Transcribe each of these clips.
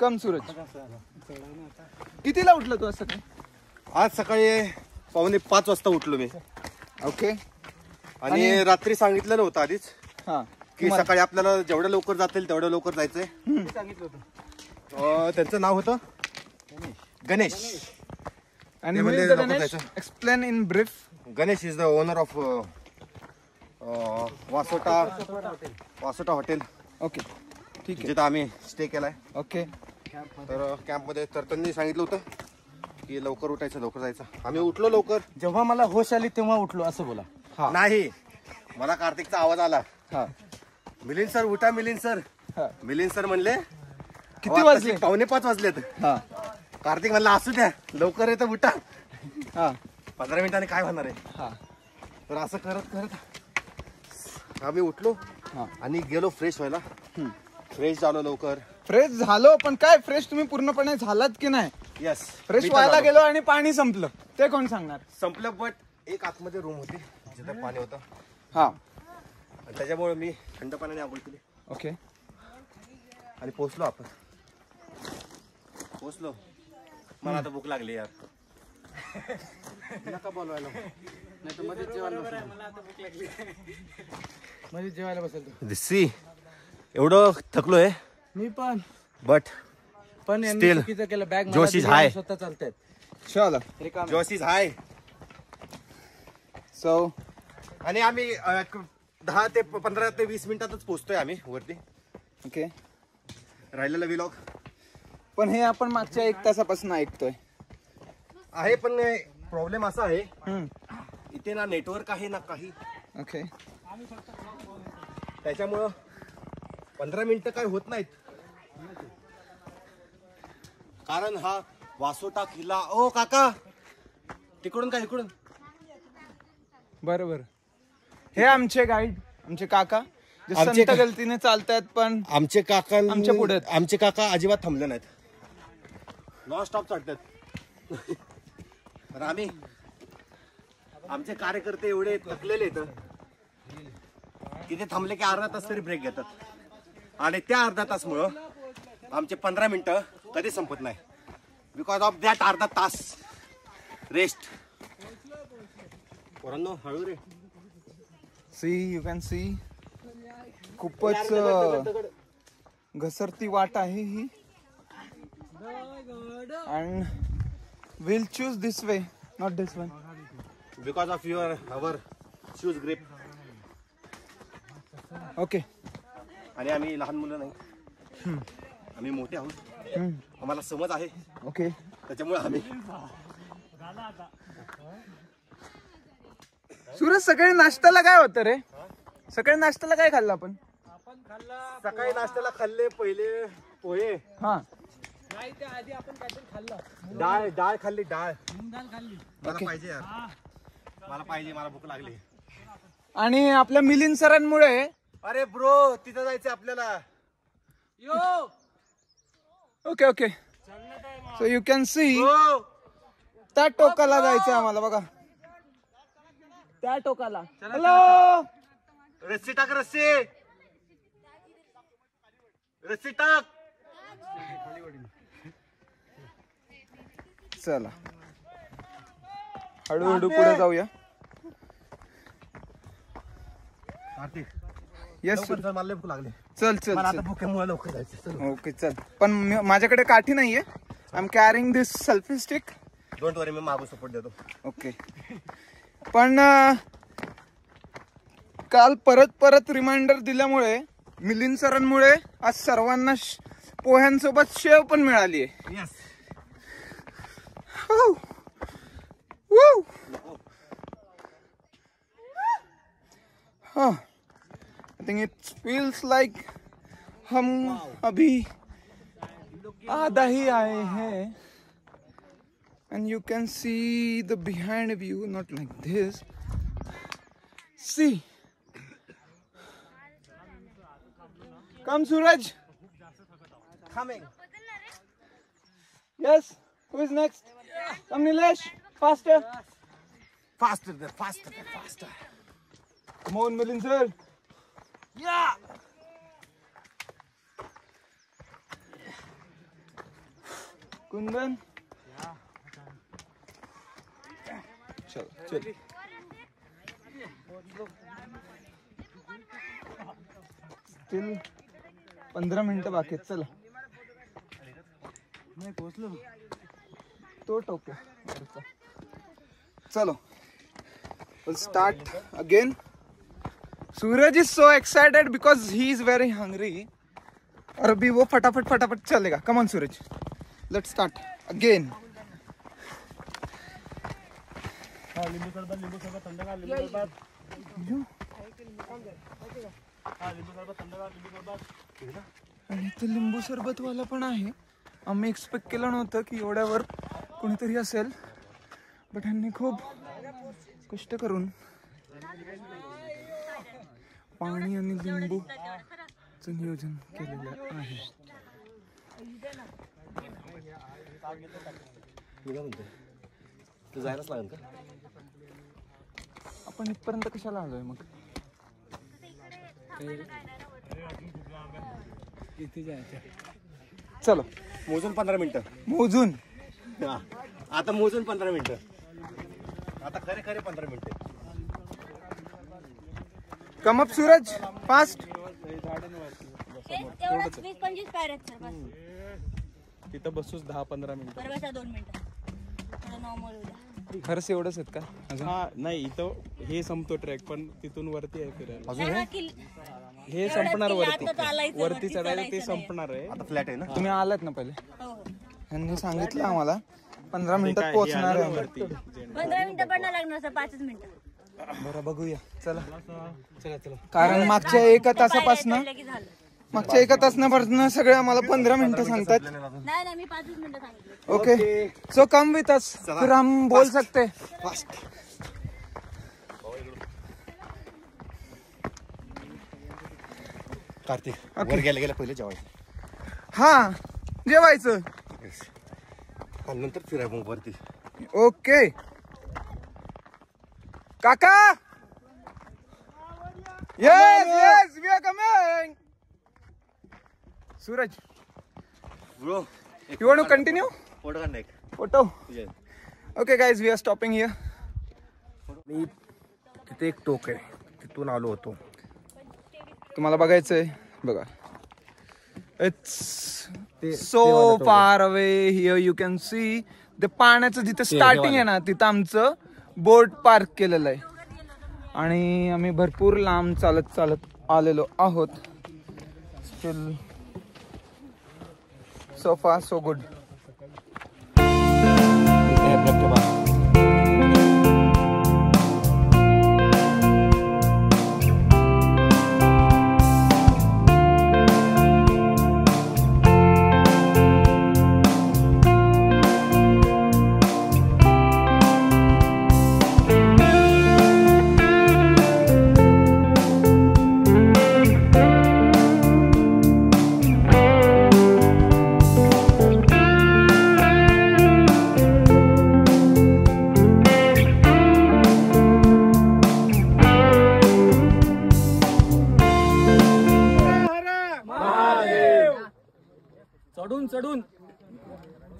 कम सूरज. कितीला उठला तू असं काय? आज सकाळी 4:45 वाजता उठलो मी. ओके. आणि रात्री सांगितलेलं होतं आधीच हा की सकाळी आपल्याला जेवढं लवकर जातील तेवढं लवकर जायचंय. सांगितलं होतं. त्यांचं नाव होतं गणेश. आणि Ganesh explain in brief. Ganesh is the owner of Vasota hotel. Okay ठीक आहे. जिथं आम्ही स्टे केलाय. ओके. तर कॅम्पमध्ये तर त्यांनी सांगितलं होतं की लवकर उठायचं लवकर जायचं. आम्ही उठलो लवकर. जेव्हा मला होश आली तेव्हा उठलो असं बोला. नाही, मला कार्तिकचा आवाज आला. हा मिलिंद सर उठा, मिलिंद सर. मिलिंद सर म्हणले किती वाजले? 4:45 वाजलेत. हा. कार्तिक म्हणला असू द्या लवकर येतं उठा. हा 15 मिनिटांनी काय होणार आहे. हा. तर असं करत करत आम्ही उठलो आणि गेलो फ्रेश व्हायला. फ्रेश झालो लवकर. फ्रेश झालो पण काय फ्रेश तुम्ही पूर्णपणे झालात की नाही? यस. फ्रेश व्हायला गेलो आणि पाणी संपलं. ते कोण सांगणार? संपलं. बट एक आतमध्ये रूम होती जिथे पाणी होतं. हा. त्याच्यामुळे मी थंड पाण्याने आंघोळ केली. ओके. आणि पोचलो आपण. पोचलो. मला आता भूक लागली यार. नका बोलवायला. नाही तर मध्ये जेवायला बसेल. सी एवढं थकलोय मी पण. बट पण Still, चुकीचं केलं. बॅग जोश is high. स्वतः चालतायत. चला. जोश इज हाय. सो आणि आम्ही 10 ते 15 ते 20 मिनिटातच पोहोचतोय आम्ही वरती. ओके. राहिलेला विलॉग पण हे आपण मागच्या 1 तासापासून ऐकतोय आहे. पण प्रॉब्लेम असा आहे इथे ना नेटवर्क आहे ना काही. ओके. त्याच्यामुळं 15 मिनिटं काय होत नाहीत. कारण हा वासोटा किल्ला. ओ काका तिकडून काय इकडून. बरोबर. हे आमचे गाईड, आमचे काका जे आमचे संत गलतीने चालतायत. पण आमचे काका आमच्या पुढे आहेत. आमचे काका अजिबात थांबले नाहीत. नॉन स्टॉप चालतात. तर आम्ही आमचे कार्यकर्ते एवढे थकलेले आहेत की ते थांबले की अर्धा तास तरी ब्रेक घेतात. आणि त्या अर्धा तासमुळं आमचे 15 मिनिटं कधी संपत नाही. बिकॉज ऑफ दॅट अर्धा तास रेस्ट. पोरांनो हळू रे. सी यू कॅन सी खूपच घसरती वाट आहे ही. And will choose this way not this one because of our shoes grip. Okay. आणि आम्ही लहान मुलं नाही, आम्ही मोठे आहोत. आम्हाला समज आहे. ओके. त्याच्यामुळे आम्ही सूरज सकाळी नाश्त्याला काय होतं रे? सकाळी नाश्त्याला काय खाल्लं आपण? सकाळी नाश्त्याला खाल्ले पहिले पोहे. हा. आधी आपण काहीतरी खाल्लं. डाळ खाल्ली. डाळ खाल्ली. मला पाहिजे यार. मला पाहिजे. मला भूक लागली. आणि आपल्या मिलिंद सरांमुळे. अरे ब्रो तिथं जायचं आपल्याला. Okay okay. So you can C त्या टोकाला जायचं आम्हाला. बघा त्या टोकाला. हॅलो. रस्सी टाक. रस्सी टाक. चला हळूहळू पुढे जाऊया. कार्तिक येस मला भूक लागली. चल चल मला चल. आता भुकेमुळे लवकर जायचं. ओके चल. पण माझ्याकडे काठी नाहीये. I am carrying this selfie stick. Don't worry मी मागू सपोर्ट देतो. ओके. पण काल परत रिमाइंडर दिल्यामुळे मिलिंद सरांमुळे आज सर्वांना पोह्यांसोबत शेव पण मिळाली आहे. यस. हाँ, I think it feels like हम अभी आधा ही आए हैं. And you can see the behind view, not like this. See. Come Suraj. Coming. Yes. Who is next? Come Nilesh. Faster. Faster. Come on, Milind sir. Yeah. कुंदन चल चल still 15 मिनिटं बाकी आहेत. चला नाही पोहोचलो. तो टोके चलो start again. Suraj is so excited because he is very hungry. और अभी वो फटाफट फटाफट चलेगा. Come on Suraj, let's start again. लिंबू सरबत थंडगार लिंबू सरबत. आणि इथे लिंबू सरबत वाला पण आहे. आम्ही एक्सपेक्ट केलं नव्हतं की एवढ्यावर कोणीतरी असेल, बट ह्यांनी खूप कष्ट करून पाणी आणि लिंबूचं नियोजन केलेलं आहे. जायलाच लागेल का? आपण इथपर्यंत कशाला आलोय मग? इथे जायचं. चलो मोजून 15 मिनिटं. मोजून हा. आता मोजून 15 मिनिटं. आता खरे खरे 15 मिनिटं. Come up Suraj fast. एवढंच 20-25 पायऱ्या आहेत सर बस. तिथं बसूच 10-15 मिनिटं. बरोबर 2 मिनिटं थोडं नॉर्मल होऊ द्या. खरंच एवढंच आहेत का अजून? हा नाही इथं हे संपतो ट्रॅक, पण तिथून वरती आहे फिरायला. अजून हा, किल- हे एवढंच संपणार किल्ला वरती. आता चालायचं, वरती वरती चढायला ते चढायचं नाही. संपणार आहे. आता फ्लॅट आहे ना. तुम्ही आलात ना पहिले? हो, हो. ह्यांनी सांगितलं आम्हाला 15 हे मिनिटात काय, हे पोहोचणार आलं आहे. ना वरती. 15 मिनिटं पण नाही लागणार सर, 5 मिनिटं. बरं बघूया चला. चला चला. कारण मागच्या एका तासापासून पायऱ्या चढल्या की झालं. मागच्या एका तासापासून सगळे आम्हाला 15 मिनिटं सांगतात. नाही मी 5 मिनिटं सांगितलं. Okay so come with us, फिर हम बोल सकते. कार्तिक वर गेल्या गेल्या पहिले जेवायचं हा जेवायचं आणि नंतर फिराय मग वरती. ओके काका. Yes yes we are coming. Suraj bro you want to continue photo काढ. Photo? Okay guys we are stopping here. मी तिथे एक टोक आहे, तिथून आलो होतो. तुम्हाला बघायचंय बघा. It's so far away. Here you can C ते पाण्याचं जिथे स्टार्टिंग आहे ना, तिथं आमचं बोट पार्क केलेलं आहे. आणि आम्ही भरपूर लांब चालत चालत आलेलो आहोत. स्टिल सो फार सो गुड.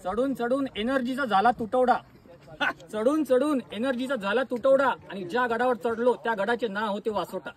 चढून चढून एनर्जीचा झाला तुटवडा. चढून चढून एनर्जीचा झाला तुटवडा. आणि ज्या गडावर चढलो त्या गडाचे नाव होते वासोटा.